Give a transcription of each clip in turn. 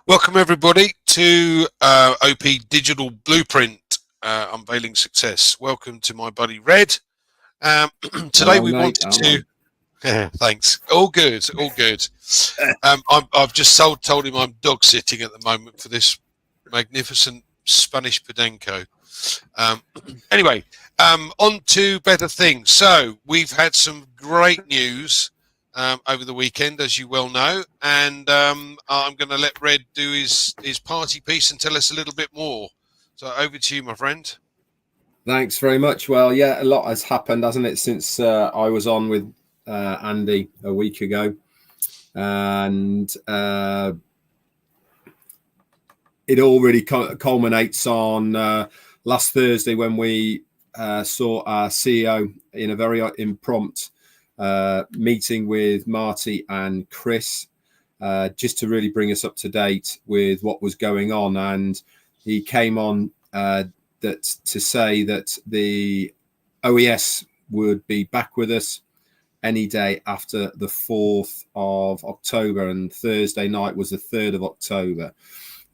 Welcome everybody to OP Digital Blueprint Unveiling Success. Welcome to my buddy Red. Today Hello, we mate. wanted to... thanks. All good, all good. I've just told him I'm dog sitting at the moment for this magnificent Spanish Podenco. Anyway, on to better things. So we've had some great news over the weekend, as you well know, and I'm going to let Red do his party piece and tell us a little bit more. So over to you, my friend. Thanks very much. Well, yeah, a lot has happened, hasn't it, since I was on with Andy a week ago, and it all really culminates on last Thursday when we saw our CEO in a very impromptu meeting with Marty and Chris, just to really bring us up to date with what was going on. And he came on to say that the OES would be back with us any day after the 4th of October, and Thursday night was the 3rd of October.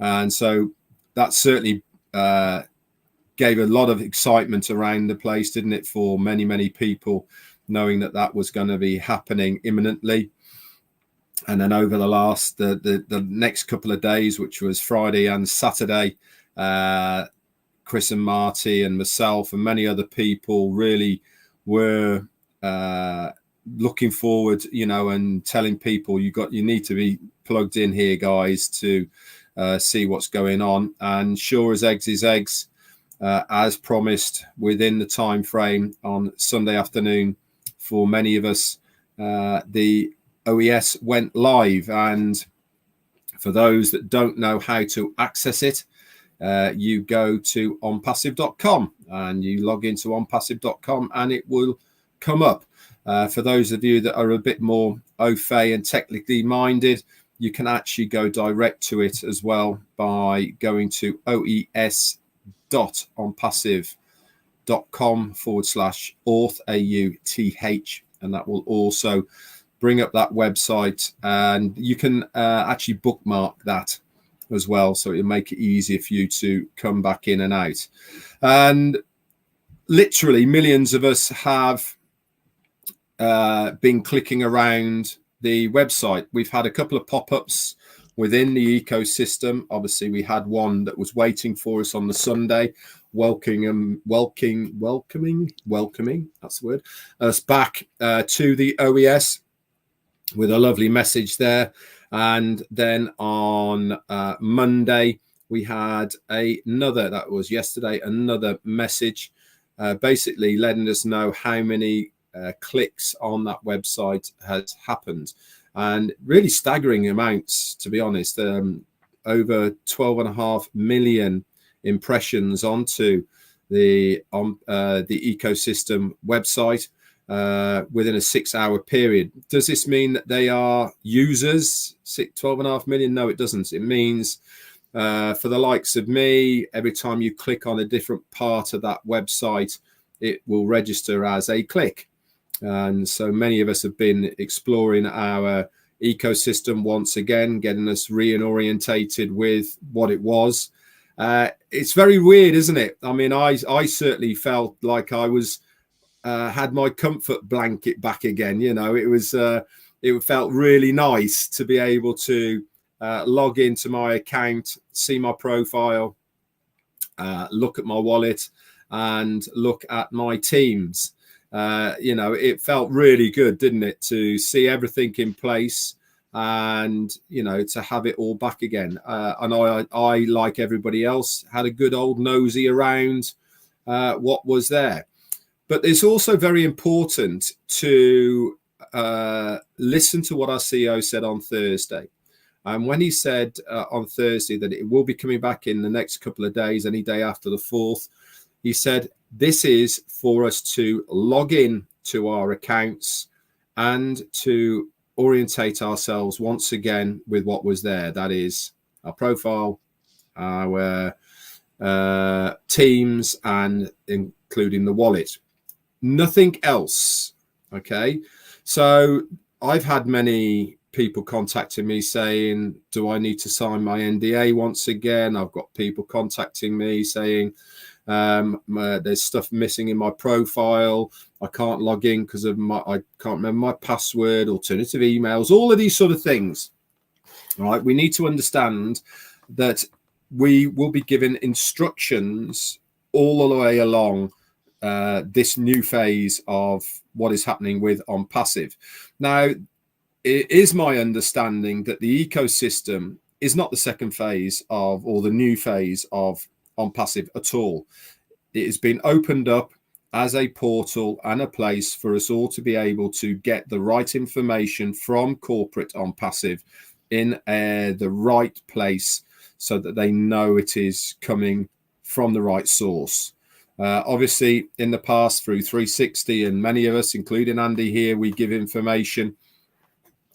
And so that certainly gave a lot of excitement around the place, didn't it, for many, many people, knowing that that was going to be happening imminently. And then over the next couple of days, which was Friday and Saturday, Chris and Marty and myself and many other people really were looking forward, and telling people you need to be plugged in here, guys, to see what's going on. And sure as eggs is eggs, as promised, within the time frame on Sunday afternoon, for many of us, the OES went live. And for those that don't know how to access it, you go to OnPassive.com and you log into OnPassive.com and it will come up. For those of you that are a bit more au fait and technically minded, you can actually go direct to it as well by going to oes.onpassive.com/auth, AUTH, and that will also bring up that website, and you can actually bookmark that as well, so it'll make it easier for you to come back in and out. And literally millions of us have been clicking around the website. We've had a couple of pop-ups within the ecosystem. Obviously, we had one that was waiting for us on the Sunday, welcoming, that's the word, us back to the OES with a lovely message there. And then on Monday, we had that was yesterday, another message basically letting us know how many clicks on that website has happened. And really staggering amounts, to be honest. Over 12.5 million impressions onto the ecosystem website within a 6-hour period. Does this mean that they are users? 12.5 million? No, it doesn't. It means for the likes of me, every time you click on a different part of that website, it will register as a click. And so many of us have been exploring our ecosystem once again, getting us reorientated with what it was. It's very weird, isn't it? I mean, I certainly felt like I was had my comfort blanket back again. It felt really nice to be able to log into my account, see my profile, look at my wallet, and look at my teams. It felt really good, didn't it, to see everything in place and, to have it all back again. And I, like everybody else, had a good old nosy around what was there. But it's also very important to listen to what our CEO said on Thursday. And when he said on Thursday that it will be coming back in the next couple of days, any day after the 4th, he said, this is for us to log in to our accounts and to orientate ourselves once again with what was there. That is our profile, our teams, and including the wallet. Nothing else. Okay. So I've had many people contacting me saying, do I need to sign my NDA once again? I've got people contacting me saying, there's stuff missing in my profile. I can't log in because of I can't remember my password, alternative emails, all of these sort of things. All right. We need to understand that we will be given instructions all the way along this new phase of what is happening with OnPassive. Now, it is my understanding that the ecosystem is not the second phase of, or the new phase of OnPassive at all. It has been opened up as a portal and a place for us all to be able to get the right information from corporate OnPassive in the right place, so that they know it is coming from the right source. Obviously, in the past, through 360, and many of us, including Andy here, we give information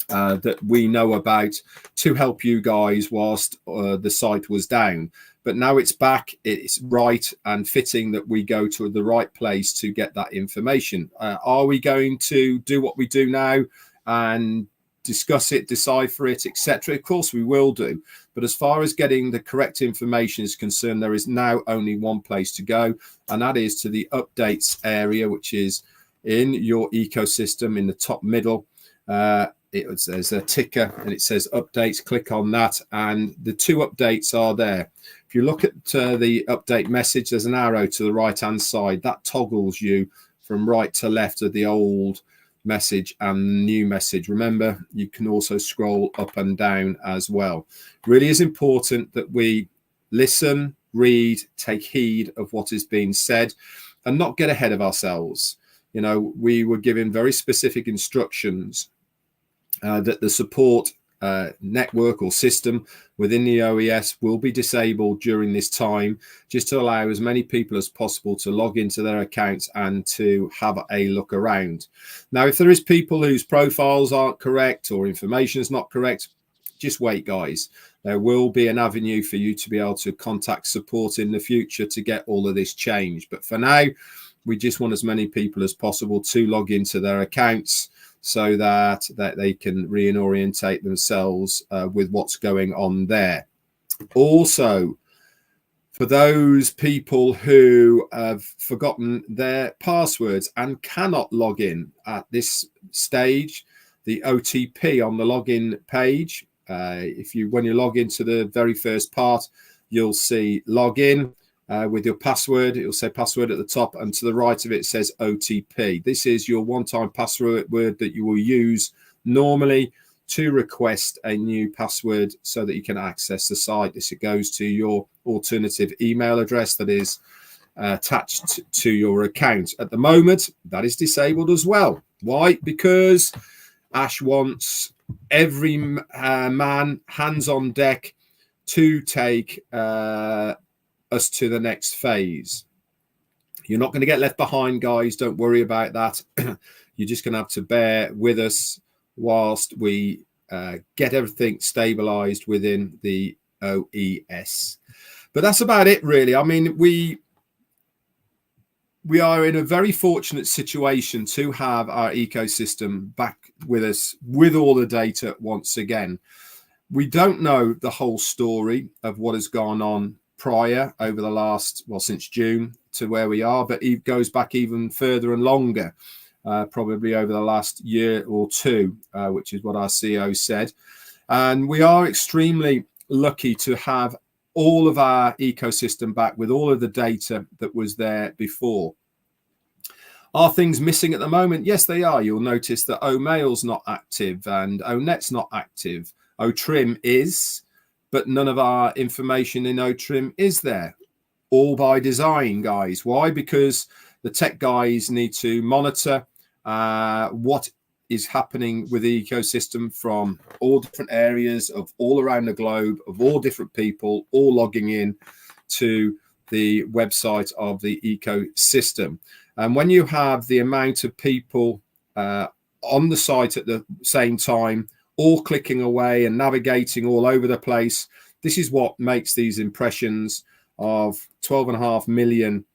that we know about to help you guys whilst the site was down. But now it's back. It's right and fitting that we go to the right place to get that information. Are we going to do what we do now and discuss it, decipher it, etc.? Of course we will do. But as far as getting the correct information is concerned, there is now only one place to go, and that is to the updates area, which is in your ecosystem in the top middle. There's a ticker and it says updates. Click on that, and the two updates are there. If you look at the update message, there's an arrow to the right hand side that toggles you from right to left of the old message and new message. Remember, you can also scroll up and down as well. Really is important that we listen, read, take heed of what is being said, and not get ahead of ourselves. You know, we were given very specific instructions that the support network or system within the OES will be disabled during this time, just to allow as many people as possible to log into their accounts and to have a look around. Now, if there is people whose profiles aren't correct or information is not correct, just wait, guys. There will be an avenue for you to be able to contact support in the future to get all of this changed. But for now, we just want as many people as possible to log into their accounts, so that they can reorientate themselves with what's going on there. Also, for those people who have forgotten their passwords and cannot log in at this stage, the OTP on the login page, when you log into the very first part, you'll see login. With your password, it will say password at the top, and to the right of it says OTP. This is your one-time password that you will use normally to request a new password so that you can access the site. This goes to your alternative email address that is attached to your account. At the moment, that is disabled as well. Why? Because Ash wants every man hands on deck to take us to the next phase. You're not going to get left behind, guys. Don't worry about that. You're just going to have to bear with us whilst we get everything stabilized within the OES. But that's about it, really. I mean, we are in a very fortunate situation to have our ecosystem back with us with all the data once again. We don't know the whole story of what has gone on prior over the last, well, since June to where we are, but it goes back even further and longer, probably over the last year or two, which is what our CEO said. And we are extremely lucky to have all of our ecosystem back with all of the data that was there before. Are things missing at the moment? Yes, they are. You'll notice that OMail's not active and ONET's not active. OTRIM is, but none of our information in OTRIM is there. All by design, guys. Why? Because the tech guys need to monitor what is happening with the ecosystem from all different areas of all around the globe, of all different people, all logging in to the website of the ecosystem. And when you have the amount of people on the site at the same time, all clicking away and navigating all over the place, this is what makes these impressions of 12.5 million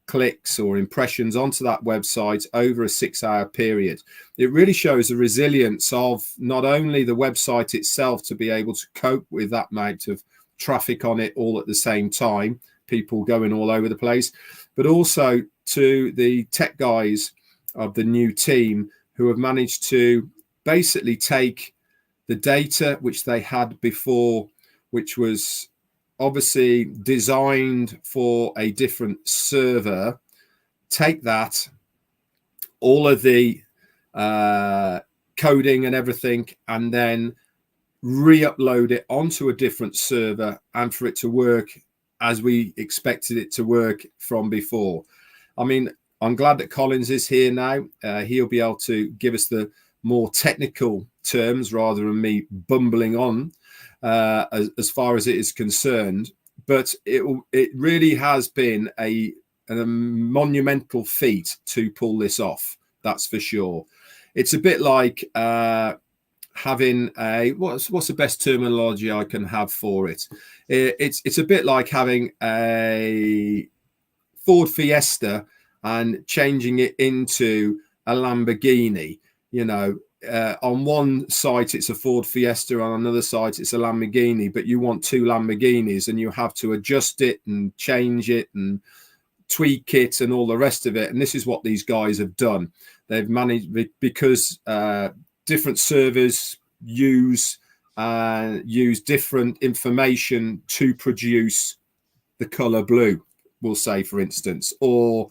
clicks or impressions onto that website over a 6-hour period. It really shows the resilience of not only the website itself to be able to cope with that amount of traffic on it all at the same time, people going all over the place, but also to the tech guys of the new team who have managed to basically take the data which they had before, which was obviously designed for a different server, take that, all of the coding and everything, and then re-upload it onto a different server and for it to work as we expected it to work from before. I mean, I'm glad that Collins is here now. He'll be able to give us the more technical terms rather than me bumbling on as far as it is concerned. But it really has been a monumental feat to pull this off. That's for sure. It's a bit like having a what's the best terminology I can have for it? It's a bit like having a Ford Fiesta and changing it into a Lamborghini. You know, on one site it's a Ford Fiesta, on another site it's a Lamborghini, but you want two Lamborghinis and you have to adjust it and change it and tweak it and all the rest of it. And this is what these guys have done. They've managed, because different servers use different information to produce the color blue, we'll say, for instance, or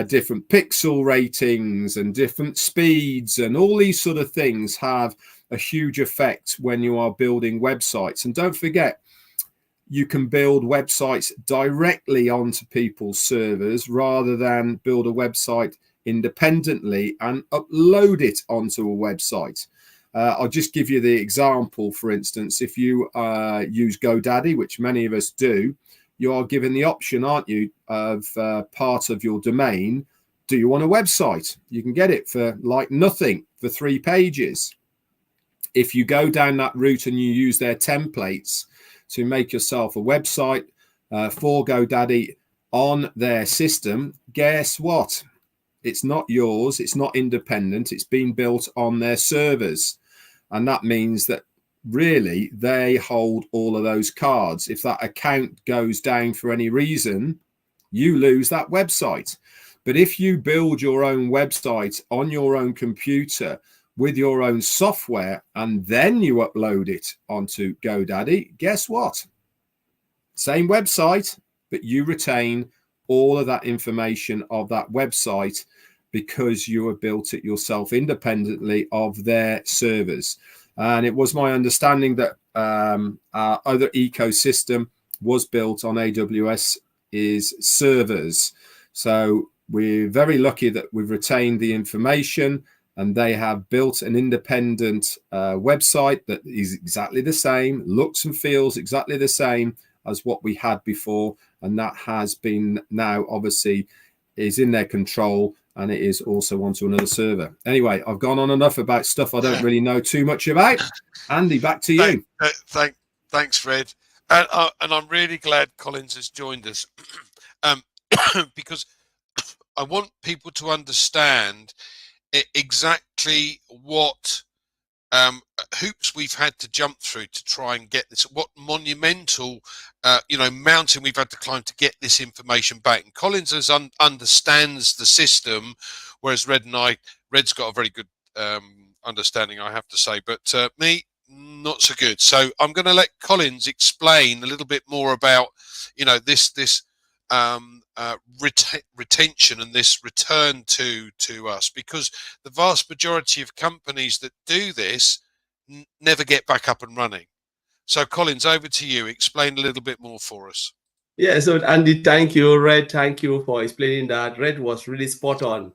different pixel ratings and different speeds, and all these sort of things have a huge effect when you are building websites. And don't forget, you can build websites directly onto people's servers rather than build a website independently and upload it onto a website. I'll just give you the example. For instance, if you use GoDaddy, which many of us do, you are given the option, aren't you, of part of your domain. Do you want a website? You can get it for like nothing, for 3 pages. If you go down that route and you use their templates to make yourself a website for GoDaddy on their system, guess what? It's not yours. It's not independent. It's been built on their servers. And that means that really they hold all of those cards. If that account goes down for any reason, you lose that website. But if you build your own website on your own computer with your own software and then you upload it onto GoDaddy, guess what? Same website, but you retain all of that information of that website because you have built it yourself independently of their servers. And it was my understanding that our other ecosystem was built on AWS's servers. So we're very lucky that we've retained the information, and they have built an independent website that is exactly the same, looks and feels exactly the same as what we had before. And that has been now obviously is in their control, and it is also onto another server. Anyway, I've gone on enough about stuff I don't really know too much about. Andy, back to you. Thanks, Fred. And I'm really glad Collins has joined us because I want people to understand exactly what hoops we've had to jump through to try and get this, what monumental mountain we've had to climb to get this information back. And Collins understands the system, whereas Red's got a very good understanding, I have to say, but me, not so good. So I'm going to let Collins explain a little bit more about this retention and this return to us, because the vast majority of companies that do this never get back up and running. So Collins, over to you. Explain a little bit more for us. Yeah, so Andy, thank you. Red, thank you for explaining that. Red was really spot on.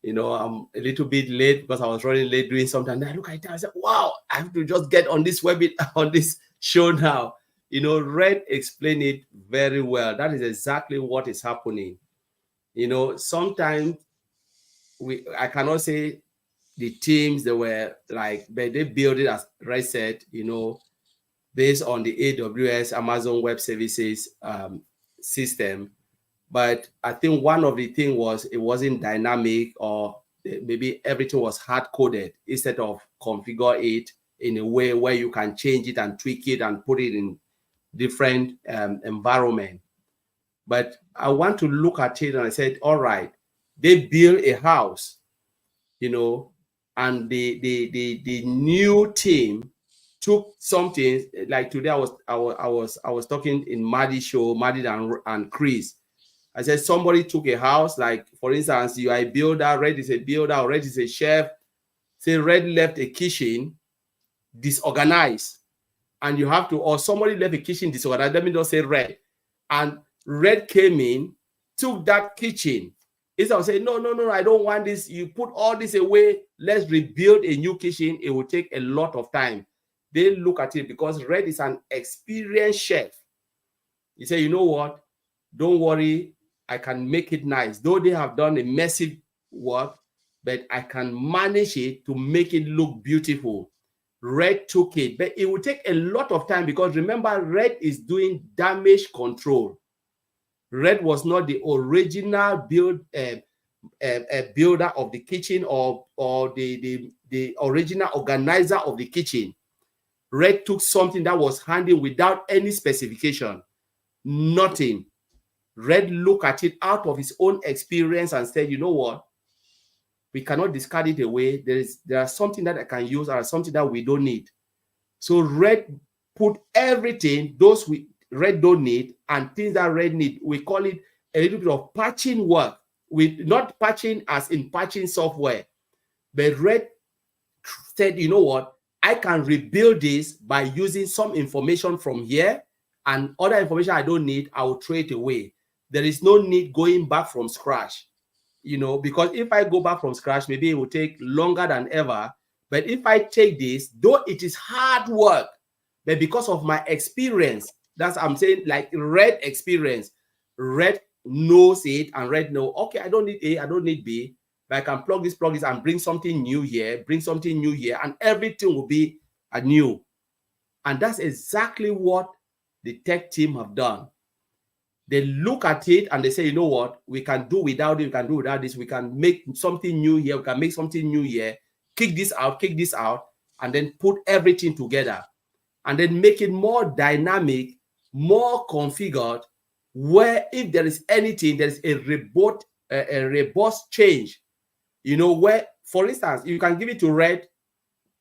I'm a little bit late because I was running late doing something. And I look at it and I said, wow, I have to just get on this on this show now. Red explained it very well. That is exactly what is happening. Sometimes I cannot say the teams, they were like, but they built it, as Red said, based on the AWS, Amazon Web Services system. But I think one of the things was it wasn't dynamic, or maybe everything was hard-coded instead of configure it in a way where you can change it and tweak it and put it in different environment. But I want to look at it and I said, all right, they build a house, you know, and the new team took something like today. I was talking in Maddie's show, Maddie and Chris. I said somebody took a house, like for instance, you are a builder, Red is a builder, Red is a chef. Say Red left a kitchen disorganized, and you have to, or somebody left a kitchen disorganized. Let me just say Red, and Red came in, took that kitchen. Instead of saying, no, I don't want this. You put all this away. Let's rebuild a new kitchen. It will take a lot of time. They look at it because Red is an experienced chef. He said, you know what? Don't worry. I can make it nice. Though they have done a massive work, but I can manage it to make it look beautiful. Red took it, but it will take a lot of time because remember, Red is doing damage control. Red was not the original builder of the kitchen or the original organizer of the kitchen. Red took something that was handled without any specification, nothing. Red looked at it out of his own experience and said, you know what? We cannot discard it away. There are something that I can use or something that we don't need. So Red put everything, those Red don't need and things that Red need. We call it a little bit of patching work. With not patching as in patching software, but Red said, you know what? I can rebuild this by using some information from here and other information I don't need, I will throw it away. There is no need going back from scratch, you know, because if I go back from scratch, maybe it will take longer than ever. But if I take this, though it is hard work, but because of my experience, that's I'm saying, like Red experience, Red knows it, and Red know, okay, I don't need A, I don't need B, but I can plug this and bring something new here, and everything will be anew. And that's exactly what the tech team have done. They look at it and they say, you know what, we can do without it, we can do without this, we can make something new here, we can make something new here, kick this out, and then put everything together, and then make it more dynamic, more configured, where if there is anything, there is a robust change, you know, where, for instance, you can give it to Red,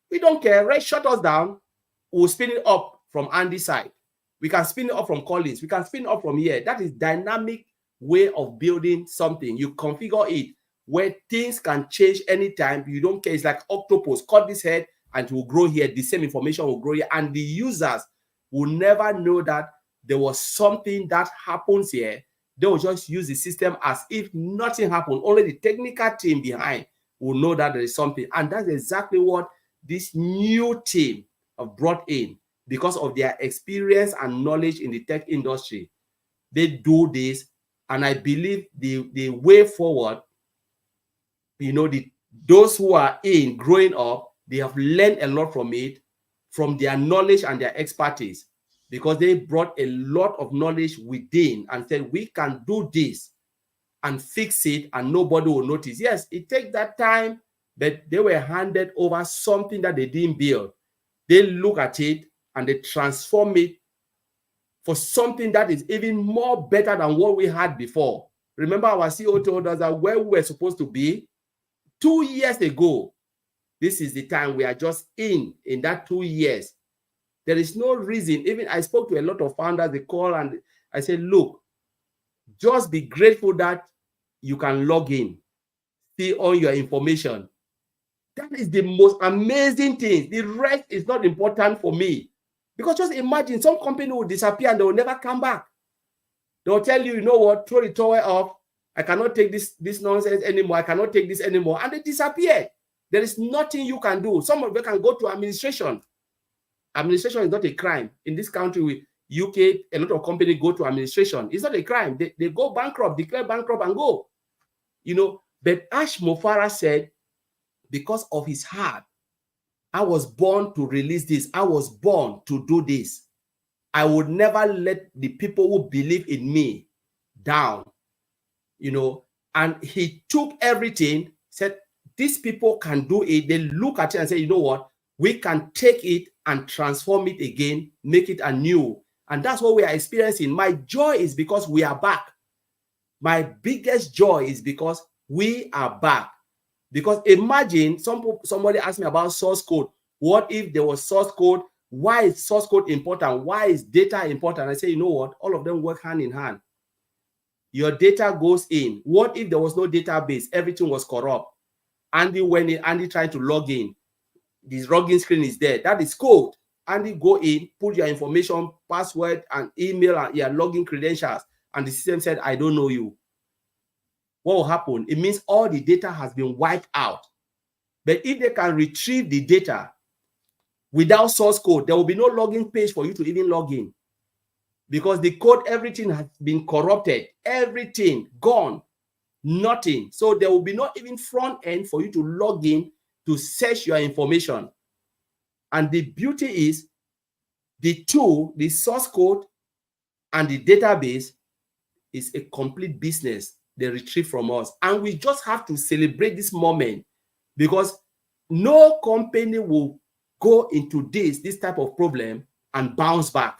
we don't care, Red shut us down, we'll spin it up from Andy's side. We can spin it up from Collins. We can spin it up from here. That is dynamic way of building something. You configure it where things can change anytime. You don't care. It's like octopus. Cut this head and it will grow here. The same information will grow here. And the users will never know that there was something that happens here. They will just use the system as if nothing happened. Only the technical team behind will know that there is something. And that's exactly what this new team have brought in. Because of their experience and knowledge in the tech industry, they do this, and I believe the way forward, you know, those who are growing up, they have learned a lot from it, from their knowledge and their expertise, because they brought a lot of knowledge within and said, we can do this and fix it, and nobody will notice. Yes, it takes that time, but they were handed over something that they didn't build. They look at it and they transform it for something that is even more better than what we had before. Remember, our CEO told us that where we were supposed to be 2 years ago, this is the time we are just in that 2 years. There is no reason. Even I spoke to a lot of founders, they call and I said, look, just be grateful that you can log in, see all your information. That is the most amazing thing. The rest is not important for me. Because just imagine some company will disappear and they will never come back. They will tell you, you know what, throw the towel off. I cannot take this nonsense anymore. I cannot take this anymore. And they disappear. There is nothing you can do. Some of them can go to administration. Administration is not a crime. In this country, with UK, a lot of companies go to administration. It's not a crime. They go bankrupt, declare bankrupt and go. You know, but Ash Mofara said, because of his heart, I was born to release this. I was born to do this. I would never let the people who believe in me down. you know, and he took everything, said, these people can do it. They look at it and say, you know what, we can take it and transform it again, make it anew. And that's what we are experiencing. My joy is because we are back. My biggest joy is because we are back. Because imagine somebody asked me about source code. What if there was source code? Why is source code important? Why is data important? I say, you know what? All of them work hand in hand. Your data goes in. What if there was no database? Everything was corrupt. Andy tried to log in. This login screen is there. That is code. Andy go in, put your information, password, and email, and your login credentials. And the system said, I don't know you. What will happen? It means all the data has been wiped out. But if they can retrieve the data without source code, there will be no login page for you to even log in. Because the code, everything has been corrupted. Everything gone. Nothing. So there will be not even front end for you to log in to search your information. And the beauty is the tool, the source code, and the database is a complete business they retrieve from us. And we just have to celebrate this moment, because no company will go into this type of problem and bounce back.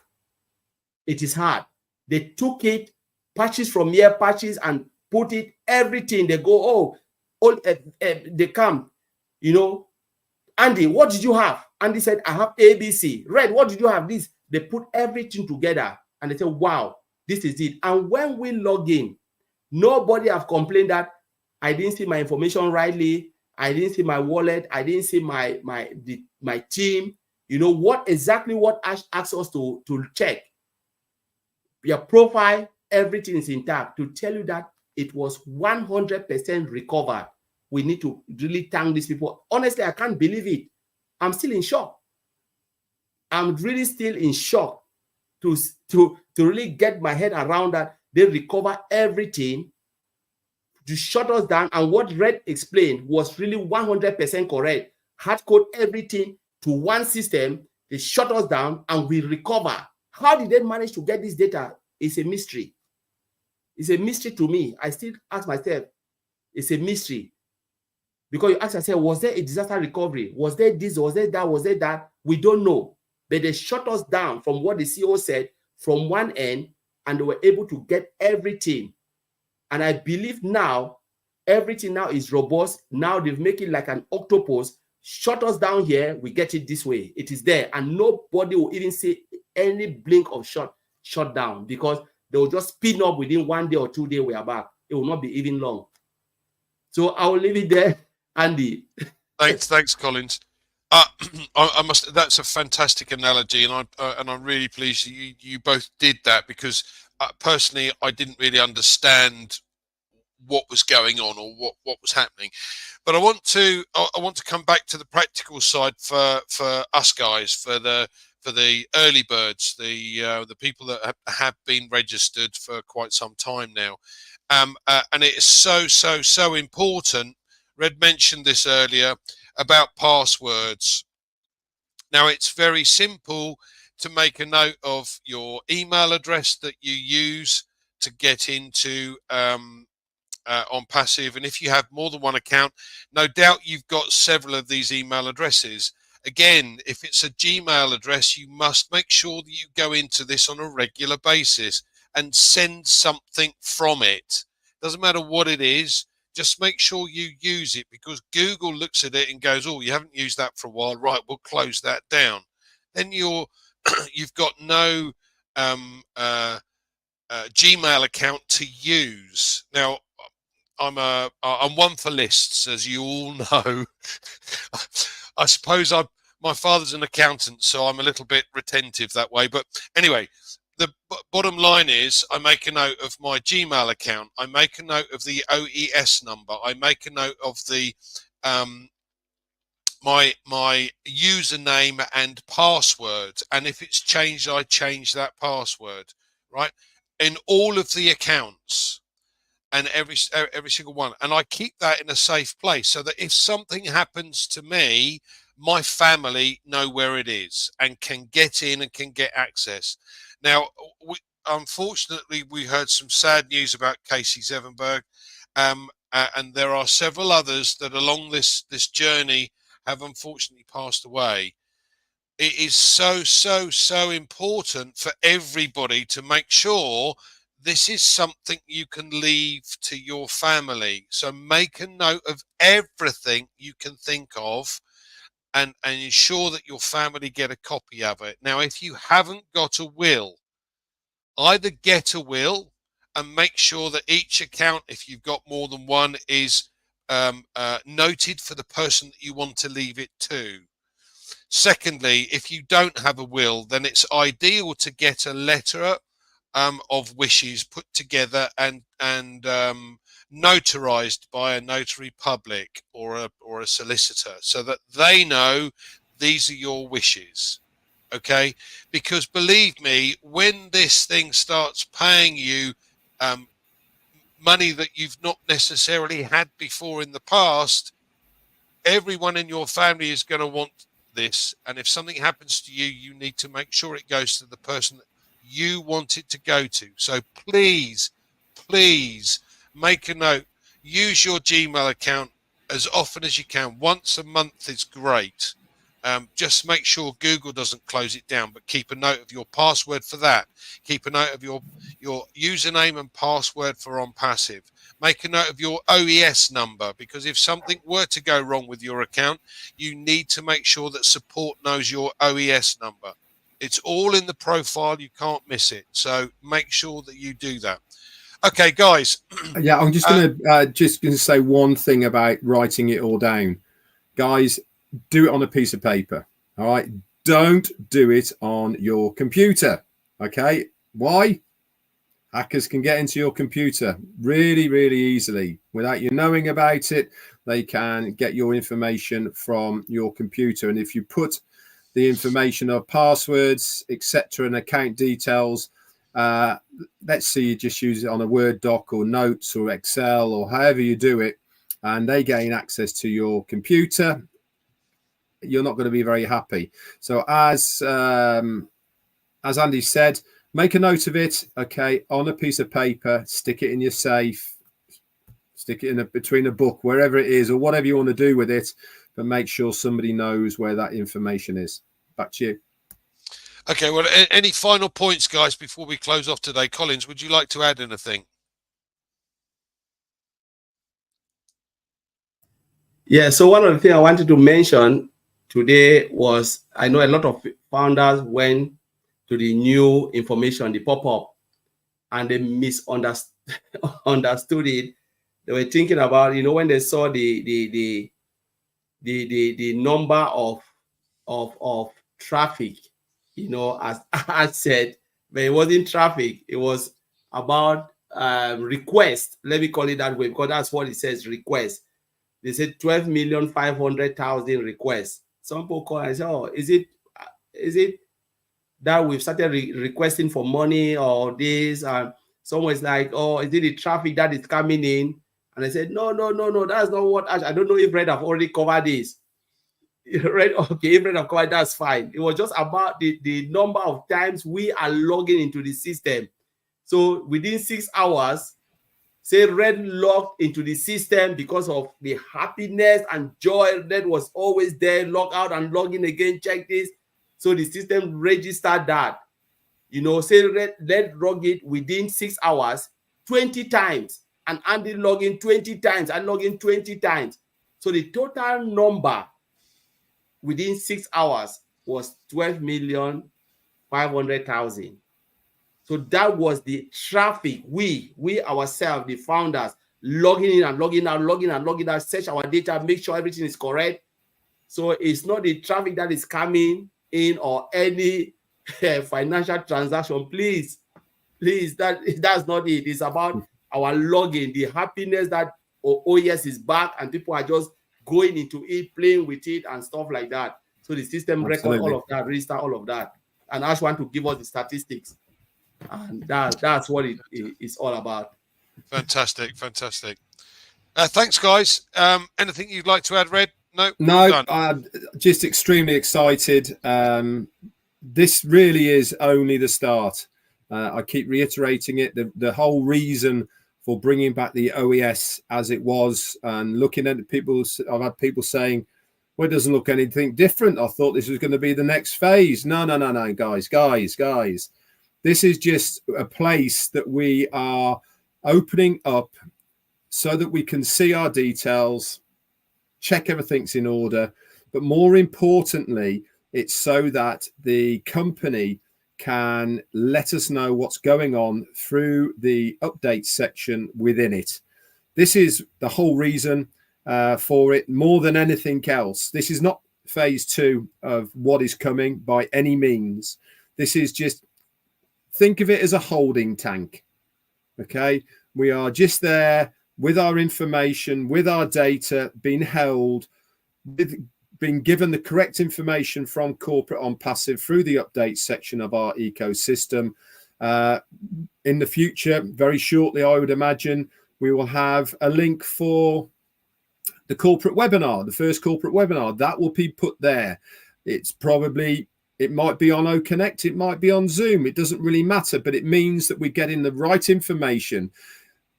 It is hard. They took it, patches from here, patches, and put it, everything. They go, they come, you know, Andy, what did you have? Andy said, I have ABC. Red, what did you have? This. They put everything together and they say, wow, this is it. And when we log in, nobody have complained that I didn't see my information rightly. I didn't see my wallet. I didn't see my team. You know what Ash asks us to check. Your profile, everything is intact, to tell you that it was 100% recovered. We need to really thank these people. Honestly, I can't believe it. I'm still in shock. I'm really still in shock to really get my head around that they recover everything to shut us down. And what Red explained was really 100% correct. Hard code everything to one system, they shut us down and we recover. How did they manage to get this data? It's a mystery. It's a mystery to me. I still ask myself, it's a mystery. Because you ask yourself, was there a disaster recovery? Was there this? Was there that? Was there that? We don't know. But they shut us down from what the CEO said from one end, and they were able to get everything. And I believe now, everything now is robust. Now they've made it like an octopus. Shut us down here, we get it this way. It is there. And nobody will even see any blink of shut down, because they will just spin up within 1 day or 2 days, we are back. It will not be even long. So I will leave it there, Andy. Thanks, Collins. I must. That's a fantastic analogy, and I'm really pleased you both did that, because personally I didn't really understand what was going on or what was happening. But I want to come back to the practical side for us guys, for the early birds, the people that have been registered for quite some time now, and it is so important. Red mentioned this earlier about passwords. Now, it's very simple to make a note of your email address that you use to get into OnPassive. And if you have more than one account, no doubt you've got several of these email addresses. Again, if it's a Gmail address, you must make sure that you go into this on a regular basis and send something from it. Doesn't matter what it is. Just make sure you use it, because Google looks at it and goes, oh, you haven't used that for a while. Right, we'll close that down. Then you've got no Gmail account to use. Now, I'm one for lists, as you all know. I suppose my father's an accountant, so I'm a little bit retentive that way. But anyway, the bottom line is I make a note of my Gmail account. I make a note of the OES number. I make a note of the my username and password. And if it's changed, I change that password, right? In all of the accounts and every single one. And I keep that in a safe place so that if something happens to me, my family know where it is and can get in and can get access. Now, unfortunately, we heard some sad news about Casey Zevenberg, and there are several others that along this journey have unfortunately passed away. It is so important for everybody to make sure this is something you can leave to your family. So make a note of everything you can think of, and ensure that your family get a copy of it. Now, if you haven't got a will, either get a will and make sure that each account, if you've got more than one, is noted for the person that you want to leave it to. Secondly, if you don't have a will, then it's ideal to get a letter of wishes put together and notarized by a notary public or a solicitor, so that they know these are your wishes. Okay, because believe me, when this thing starts paying you money that you've not necessarily had before in the past, everyone in your family is going to want this, and if something happens to you, you need to make sure it goes to the person that you want it to go to. So please make a note. Use your Gmail account as often as you can. Once a month is great. Just make sure Google doesn't close it down, but keep a note of your password for that. Keep a note of your username and password for OnPassive. Make a note of your OES number, because if something were to go wrong with your account, you need to make sure that support knows your OES number. It's all in the profile. You can't miss it. So make sure that you do that. Okay, guys. Yeah, I'm just going to say one thing about writing it all down. Guys, do it on a piece of paper. All right. Don't do it on your computer. Okay. Why? Hackers can get into your computer really easily without you knowing about it. They can get your information from your computer, and if you put the information of passwords, etc., and account details, let's say you just use it on a Word doc or notes or Excel or however you do it, and they gain access to your computer, you're not going to be very happy. So as Andy said, make a note of it, okay, on a piece of paper, stick it in your safe, stick it in between a book, wherever it is, or whatever you want to do with it, but make sure somebody knows where that information is. Back to you. Okay, well, any final points, guys, before we close off today? Collins, would you like to add anything? Yeah, so one of the things I wanted to mention today was, I know a lot of founders went to the new information, the pop-up, and they misunderstood it. They were thinking about, when they saw the number of traffic, as I said, but it wasn't traffic. It was about request. Let me call it that way, because that's what it says, request. They said 12,500,000 requests. Some people call and say, oh, is it that we've started requesting for money or this? Someone's like, oh, is it the traffic that is coming in? And I said, no, that's not what. I don't know if Red have already covered this. Red, okay, if Red have covered, that's fine. It was just about the number of times we are logging into the system. So within 6 hours, say Red logged into the system because of the happiness and joy that was always there, log out and log in again, check this. So the system registered that. Say Red log it within 6 hours 20 times, and Andy log in 20 times, and log in 20 times. So the total number within 6 hours was 12,500,000. So that was the traffic. We ourselves, the founders, logging in and logging out, search our data, make sure everything is correct. So it's not the traffic that is coming in or any financial transaction. Please, that's not it. It's about our login, the happiness that OES is back and people are just going into it, playing with it and stuff like that. So the system record all of that, register all of that. And I just want to give us the statistics. And that's what it is all about. Fantastic. Thanks, guys. Anything you'd like to add, Red? No, just extremely excited. This really is only the start. I keep reiterating it. The whole reason for bringing back the OES as it was, and looking at people, I've had people saying, well, it doesn't look anything different. I thought this was going to be the next phase. No, guys. This is just a place that we are opening up so that we can see our details, check everything's in order. But more importantly, it's so that the company can let us know what's going on through the update section within it. This is the whole reason for it, more than anything else. This is not phase 2 of what is coming by any means. This is just, think of it as a holding tank. Okay, we are just there with our information, with our data being held, with being given the correct information from corporate OnPassive through the update section of our ecosystem. In the future, very shortly, I would imagine, we will have a link for the corporate webinar, the first corporate webinar. That will be put there. It's probably, it might be on OCONNECT, it might be on Zoom. It doesn't really matter, but it means that we're getting the right information.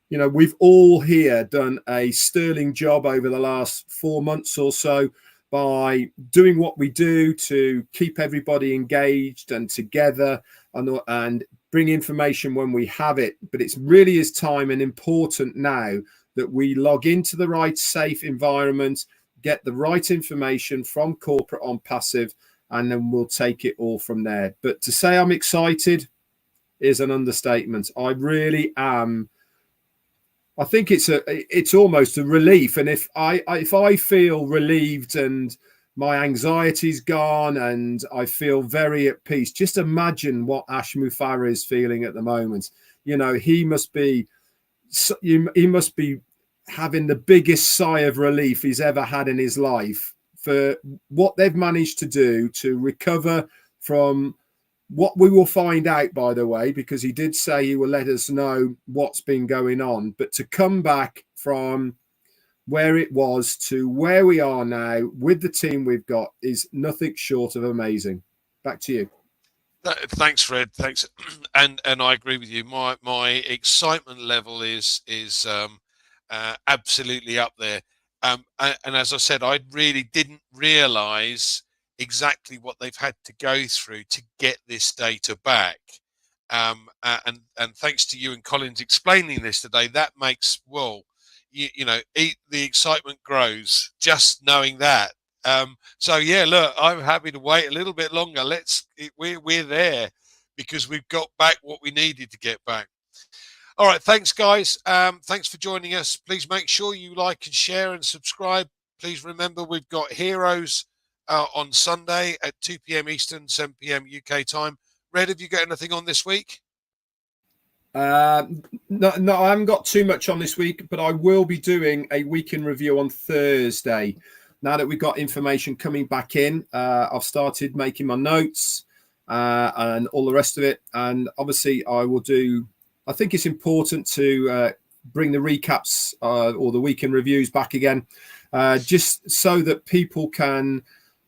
You know, we've all here done a sterling job over the last 4 months or so by doing what we do to keep everybody engaged and together and bring information when we have it. But it really is time and important now that we log into the right safe environment, get the right information from corporate OnPassive, and then we'll take it all from there. But to say I'm excited is an understatement. I really am. I think it's almost a relief. And if I feel relieved and my anxiety's gone and I feel very at peace, just imagine what Ash Mufareh is feeling at the moment. You know, he must be having the biggest sigh of relief he's ever had in his life for what they've managed to do to recover from what we will find out, by the way, because he did say he will let us know what's been going on. But to come back from where it was to where we are now with the team we've got is nothing short of amazing. Back to you. Thanks, Fred. Thanks, and I agree with you. My excitement level is absolutely up there. And as I said, I really didn't realise exactly what they've had to go through to get this data back. And thanks to you and Collins explaining this today, that makes, well, you know, the excitement grows just knowing that. So yeah, look, I'm happy to wait a little bit longer. We're there because we've got back what we needed to get back. All right, thanks guys. Thanks for joining us. Please make sure you like and share and subscribe. Please remember we've got Heroes on Sunday at 2 p.m. Eastern, 7 p.m. UK time. Red, have you got anything on this week? No, I haven't got too much on this week, but I will be doing a week in review on Thursday. Now that we've got information coming back in, I've started making my notes and all the rest of it. And obviously I think it's important to bring the recaps or the week in reviews back again, just so that people can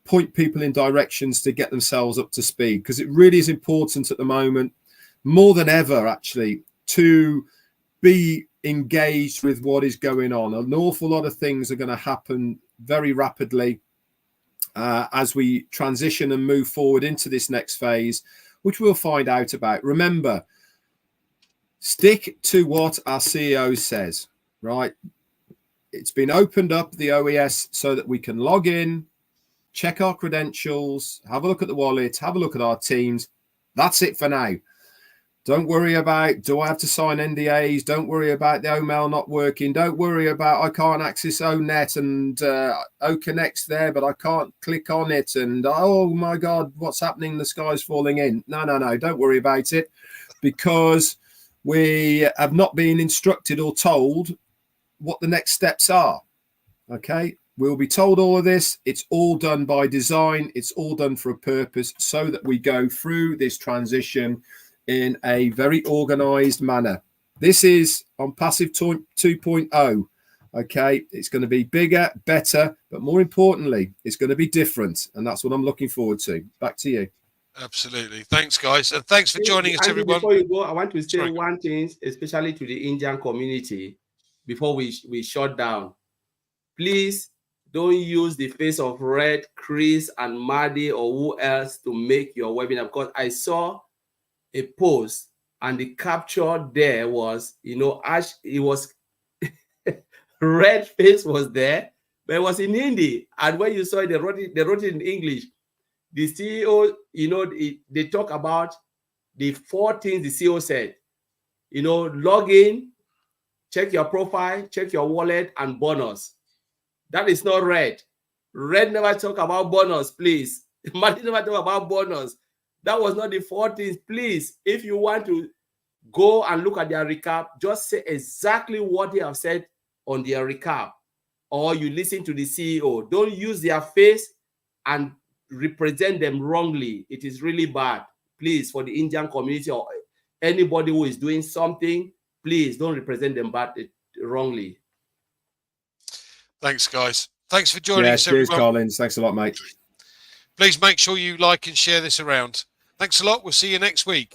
point people in directions to get themselves up to speed, because it really is important at the moment, more than ever actually, to be engaged with what is going on. An awful lot of things are going to happen very rapidly as we transition and move forward into this next phase, which we'll find out about. Remember, stick to what our CEO says, right? It's been opened up, the OES, so that we can log in, check our credentials, have a look at the wallet, have a look at our teams. That's it for now. Don't worry about, do I have to sign NDAs? Don't worry about the OMail not working. Don't worry about, I can't access ONET and OCONNECT's there, but I can't click on it. And, oh, my God, what's happening? The sky's falling in. No, don't worry about it, because we have not been instructed or told what the next steps are. Okay, we'll be told all of this. It's all done by design. It's all done for a purpose, so that we go through this transition in a very organized manner. This is OnPassive 2.0. Okay, it's going to be bigger, better, but more importantly, it's going to be different. And that's what I'm looking forward to. Back to you. Absolutely. Thanks, guys. And thanks for joining us, Andy, everyone. before you go, I want to say Sorry. one thing, especially to the Indian community, before we shut down. Please don't use the face of Red, Chris, and Maddie or who else to make your webinar, because I saw a post and the capture there was, you know, Ash, it was Red face was there, but it was in Hindi. And when you saw it, they wrote it in English. The CEO, you know, they talk about the 4 things the CEO said. You know, log in, check your profile, check your wallet, and bonus. That is not Red. Red never talk about bonus, please. Martin never talk about bonus. That was not the 4 things. Please, if you want to go and look at their recap, just say exactly what they have said on their recap, or you listen to the CEO. Don't use their face and represent them wrongly. It is really bad. Please, for the Indian community or anybody who is doing something, please don't represent them wrongly. Thanks, guys. Thanks for joining us, cheers, everyone. Collins. Thanks a lot, mate. Please make sure you like and share this around. Thanks a lot. We'll see you next week.